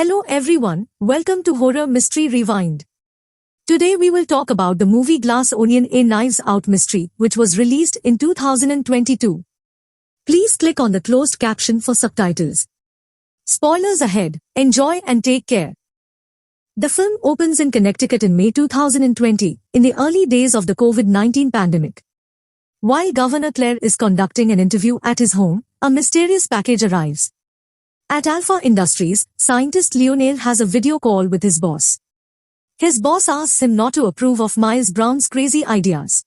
Hello everyone, welcome to Horror Mystery Rewind. Today we will talk about the movie Glass Onion: A Knives Out Mystery, which was released in 2022. Please click on the closed caption for subtitles. Spoilers ahead, enjoy and take care. The film opens in Connecticut in May 2020, in the early days of the COVID-19 pandemic. While Governor Claire is conducting an interview at his home, a mysterious package arrives. At Alpha Industries, scientist Lionel has a video call with his boss. His boss asks him not to approve of Miles Bron's crazy ideas.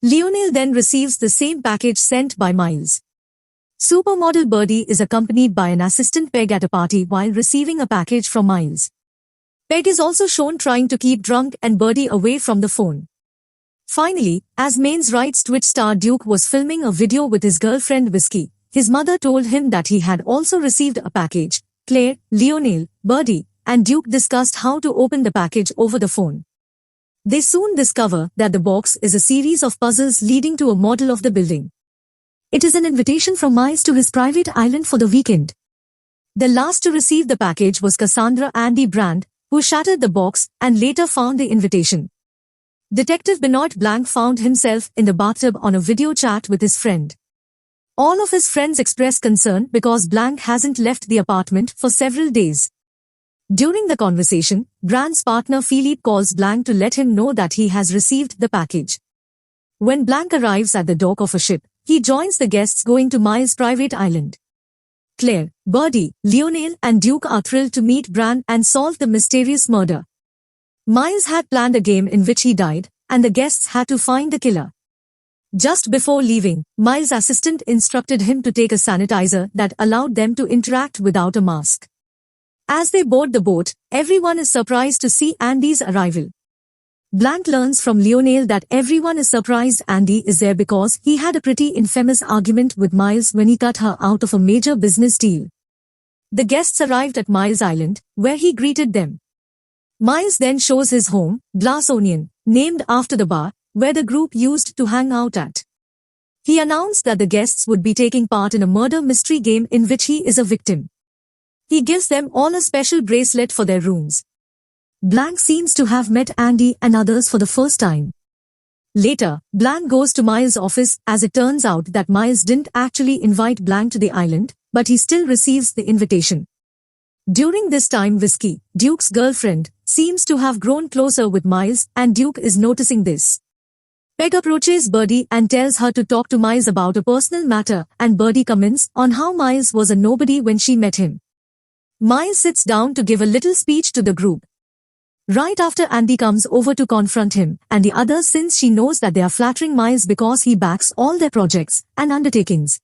Lionel then receives the same package sent by Miles. Supermodel Birdie is accompanied by an assistant Peg at a party while receiving a package from Miles. Peg is also shown trying to keep drunk and Birdie away from the phone. Finally, as Maine's Rights Twitch star Duke was filming a video with his girlfriend Whiskey, his mother told him that he had also received a package. Claire, Lionel, Birdie, and Duke discussed how to open the package over the phone. They soon discover that the box is a series of puzzles leading to a model of the building. It is an invitation from Miles to his private island for the weekend. The last to receive the package was Cassandra Andy Brand, who shattered the box and later found the invitation. Detective Benoit Blanc found himself in the bathtub on a video chat with his friend. All of his friends express concern because Blanc hasn't left the apartment for several days. During the conversation, Brand's partner Philippe calls Blanc to let him know that he has received the package. When Blanc arrives at the dock of a ship, he joins the guests going to Miles' private island. Claire, Birdie, Lionel and Duke are thrilled to meet Brand and solve the mysterious murder. Miles had planned a game in which he died, and the guests had to find the killer. Just before leaving, Miles' assistant instructed him to take a sanitizer that allowed them to interact without a mask. As they board the boat, everyone is surprised to see Andy's arrival. Blanc learns from Lionel that everyone is surprised Andy is there because he had a pretty infamous argument with Miles when he cut her out of a major business deal. The guests arrived at Miles' island, where he greeted them. Miles then shows his home, Glass Onion, named after the bar where the group used to hang out at. He announced that the guests would be taking part in a murder mystery game in which he is a victim. He gives them all a special bracelet for their rooms. Blanc seems to have met Andy and others for the first time. Later, Blanc goes to Miles' office as it turns out that Miles didn't actually invite Blanc to the island, but he still receives the invitation. During this time Whiskey, Duke's girlfriend, seems to have grown closer with Miles and Duke is noticing this. Peg approaches Birdie and tells her to talk to Miles about a personal matter and Birdie comments on how Miles was a nobody when she met him. Miles sits down to give a little speech to the group. Right after Andy comes over to confront him and the others since she knows that they are flattering Miles because he backs all their projects and undertakings.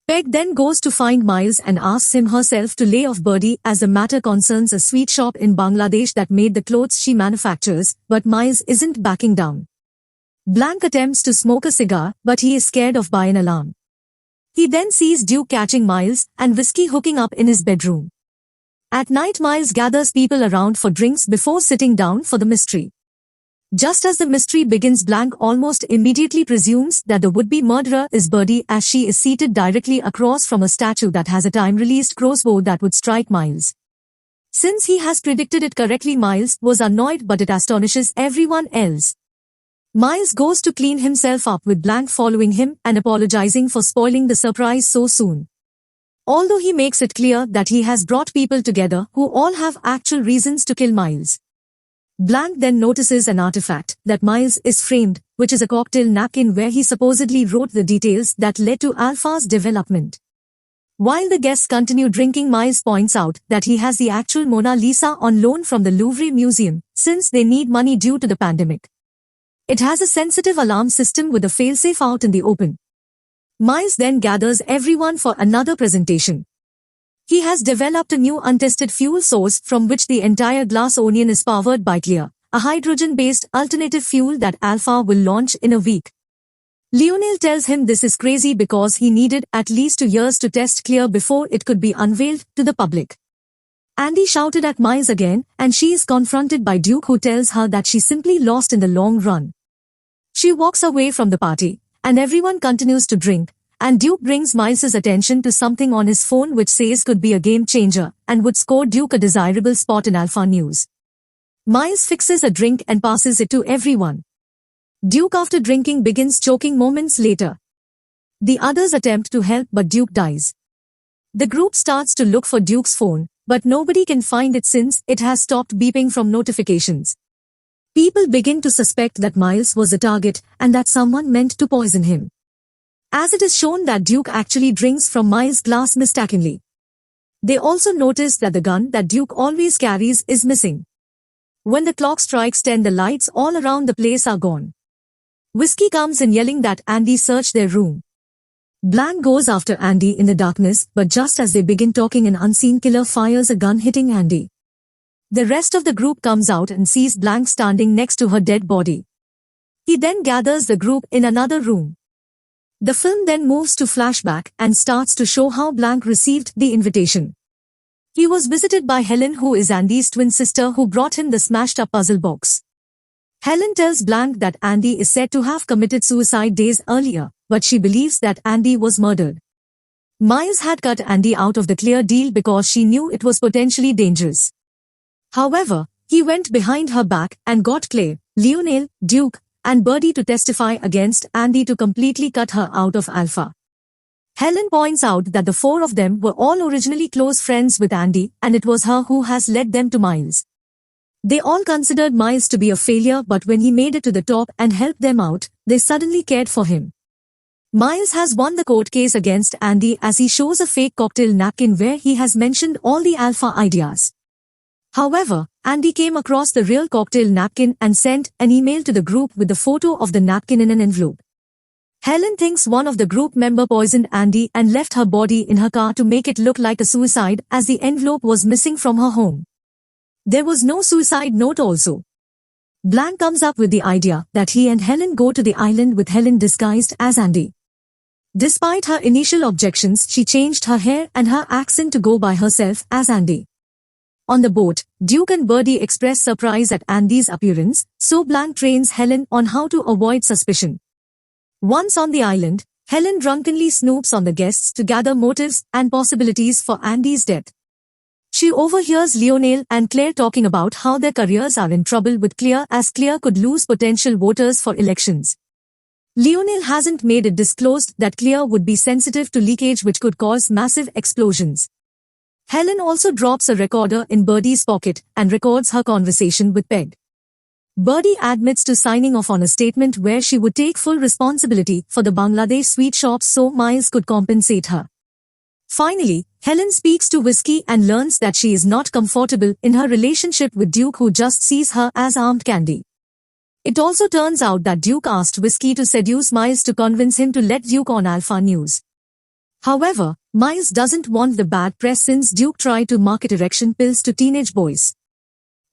Peg then goes to find Miles and asks him herself to lay off Birdie as the matter concerns a sweet shop in Bangladesh that made the clothes she manufactures, but Miles isn't backing down. Blanc attempts to smoke a cigar, but he is scared of by an alarm. He then sees Duke catching Miles and Whiskey hooking up in his bedroom. At night Miles gathers people around for drinks before sitting down for the mystery. Just as the mystery begins, Blanc almost immediately presumes that the would-be murderer is Birdie as she is seated directly across from a statue that has a time-released crossbow that would strike Miles. Since he has predicted it correctly, Miles was annoyed, but it astonishes everyone else. Miles goes to clean himself up with Blanc following him and apologizing for spoiling the surprise so soon. Although he makes it clear that he has brought people together who all have actual reasons to kill Miles. Blanc then notices an artifact that Miles is framed, which is a cocktail napkin where he supposedly wrote the details that led to Alpha's development. While the guests continue drinking, Miles points out that he has the actual Mona Lisa on loan from the Louvre Museum, since they need money due to the pandemic. It has a sensitive alarm system with a failsafe out in the open. Miles then gathers everyone for another presentation. He has developed a new untested fuel source from which the entire Glass Onion is powered by Clear, a hydrogen-based alternative fuel that Alpha will launch in a week. Lionel tells him this is crazy because he needed at least 2 years to test Clear before it could be unveiled to the public. Andy shouted at Miles again and she is confronted by Duke, who tells her that she simply lost in the long run. She walks away from the party and everyone continues to drink, and Duke brings Miles's attention to something on his phone which says could be a game changer and would score Duke a desirable spot in Alpha News. Miles fixes a drink and passes it to everyone. Duke, after drinking, begins choking moments later. The others attempt to help, but Duke dies. The group starts to look for Duke's phone, but nobody can find it since it has stopped beeping from notifications. People begin to suspect that Miles was the target and that someone meant to poison him, as it is shown that Duke actually drinks from Miles' glass mistakenly. They also notice that the gun that Duke always carries is missing. When the clock strikes 10, the lights all around the place are gone. Whiskey comes in yelling that Andy searched their room. Blanc goes after Andy in the darkness, but just as they begin talking, an unseen killer fires a gun, hitting Andy. The rest of the group comes out and sees Blanc standing next to her dead body. He then gathers the group in another room. The film then moves to flashback and starts to show how Blanc received the invitation. He was visited by Helen, who is Andy's twin sister, who brought him the smashed-up puzzle box. Helen tells Blanc that Andy is said to have committed suicide days earlier, but she believes that Andy was murdered. Miles had cut Andy out of the clear deal because she knew it was potentially dangerous. However, he went behind her back and got Claire, Lionel, Duke, and Birdie to testify against Andy to completely cut her out of Alpha. Helen points out that the four of them were all originally close friends with Andy, and it was her who has led them to Miles. They all considered Miles to be a failure, but when he made it to the top and helped them out, they suddenly cared for him. Miles has won the court case against Andy as he shows a fake cocktail napkin where he has mentioned all the Alpha ideas. However, Andy came across the real cocktail napkin and sent an email to the group with the photo of the napkin in an envelope. Helen thinks one of the group member poisoned Andy and left her body in her car to make it look like a suicide, as the envelope was missing from her home. There was no suicide note also. Blanc comes up with the idea that he and Helen go to the island with Helen disguised as Andy. Despite her initial objections, she changed her hair and her accent to go by herself as Andy. On the boat, Duke and Birdie express surprise at Andy's appearance, so Blanc trains Helen on how to avoid suspicion. Once on the island, Helen drunkenly snoops on the guests to gather motives and possibilities for Andy's death. She overhears Lionel and Claire talking about how their careers are in trouble with Claire, as Claire could lose potential voters for elections. Lionel hasn't made it disclosed that Claire would be sensitive to leakage, which could cause massive explosions. Helen also drops a recorder in Birdie's pocket and records her conversation with Peg. Birdie admits to signing off on a statement where she would take full responsibility for the Bangladesh sweet shops so Miles could compensate her. Finally, Helen speaks to Whiskey and learns that she is not comfortable in her relationship with Duke, who just sees her as armed candy. It also turns out that Duke asked Whiskey to seduce Miles to convince him to let Duke on Alpha News. However, Miles doesn't want the bad press since Duke tried to market erection pills to teenage boys.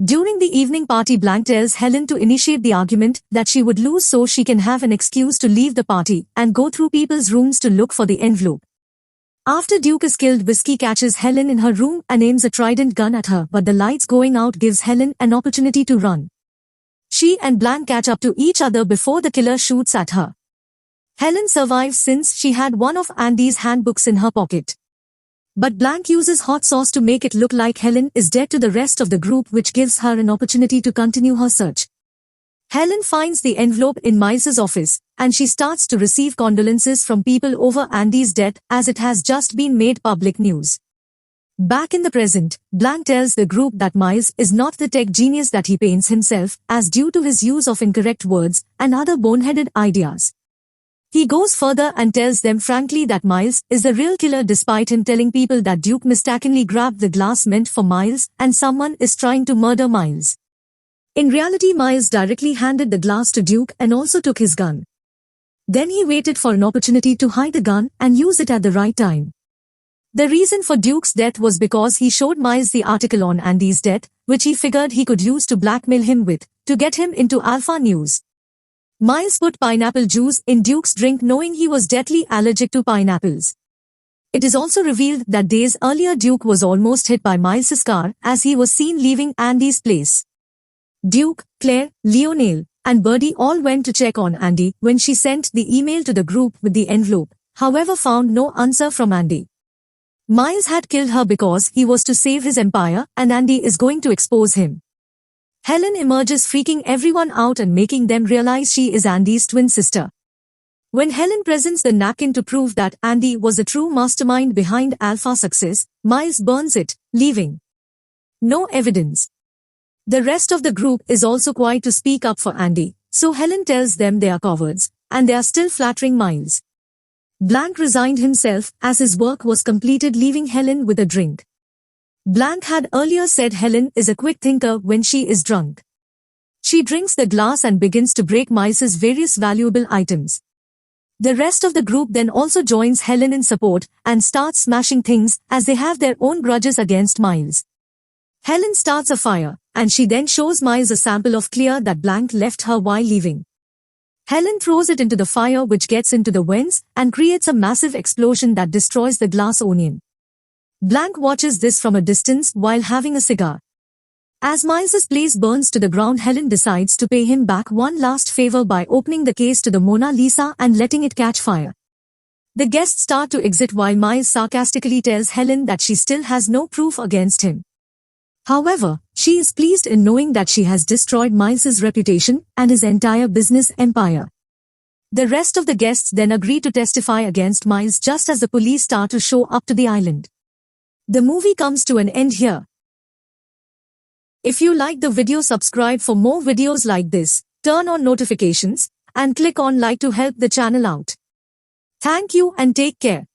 During the evening party, Blanc tells Helen to initiate the argument that she would lose so she can have an excuse to leave the party and go through people's rooms to look for the envelope. After Duke is killed, Whiskey catches Helen in her room and aims a trident gun at her, but the lights going out gives Helen an opportunity to run. She and Blanc catch up to each other before the killer shoots at her. Helen survives since she had one of Andy's handbooks in her pocket. But Blanc uses hot sauce to make it look like Helen is dead to the rest of the group, which gives her an opportunity to continue her search. Helen finds the envelope in Miles's office, and she starts to receive condolences from people over Andy's death as it has just been made public news. Back in the present, Blanc tells the group that Miles is not the tech genius that he paints himself as due to his use of incorrect words and other boneheaded ideas. He goes further and tells them frankly that Miles is the real killer, despite him telling people that Duke mistakenly grabbed the glass meant for Miles and someone is trying to murder Miles. In reality, Miles directly handed the glass to Duke and also took his gun. Then he waited for an opportunity to hide the gun and use it at the right time. The reason for Duke's death was because he showed Miles the article on Andy's death, which he figured he could use to blackmail him with, to get him into Alpha News. Miles put pineapple juice in Duke's drink knowing he was deathly allergic to pineapples. It is also revealed that days earlier Duke was almost hit by Miles's car as he was seen leaving Andy's place. Duke, Claire, Lionel, and Birdie all went to check on Andy when she sent the email to the group with the envelope, however found no answer from Andy. Miles had killed her because he was to save his empire and Andy is going to expose him. Helen emerges freaking everyone out and making them realize she is Andy's twin sister. When Helen presents the napkin to prove that Andy was the true mastermind behind Alpha's success, Miles burns it, leaving no evidence. The rest of the group is also quiet to speak up for Andy, so Helen tells them they are cowards, and they are still flattering Miles. Blanc resigned himself as his work was completed, leaving Helen with a drink. Blanc had earlier said Helen is a quick thinker when she is drunk. She drinks the glass and begins to break Miles's various valuable items. The rest of the group then also joins Helen in support and starts smashing things as they have their own grudges against Miles. Helen starts a fire, and she then shows Miles a sample of clear that Blanc left her while leaving. Helen throws it into the fire, which gets into the vents and creates a massive explosion that destroys the glass onion. Blanc watches this from a distance while having a cigar. As Miles's place burns to the ground, Helen decides to pay him back one last favor by opening the case to the Mona Lisa and letting it catch fire. The guests start to exit while Miles sarcastically tells Helen that she still has no proof against him. However, she is pleased in knowing that she has destroyed Miles's reputation and his entire business empire. The rest of the guests then agree to testify against Miles just as the police start to show up to the island. The movie comes to an end here. If you like the video, subscribe for more videos like this, turn on notifications, and click on like to help the channel out. Thank you and take care.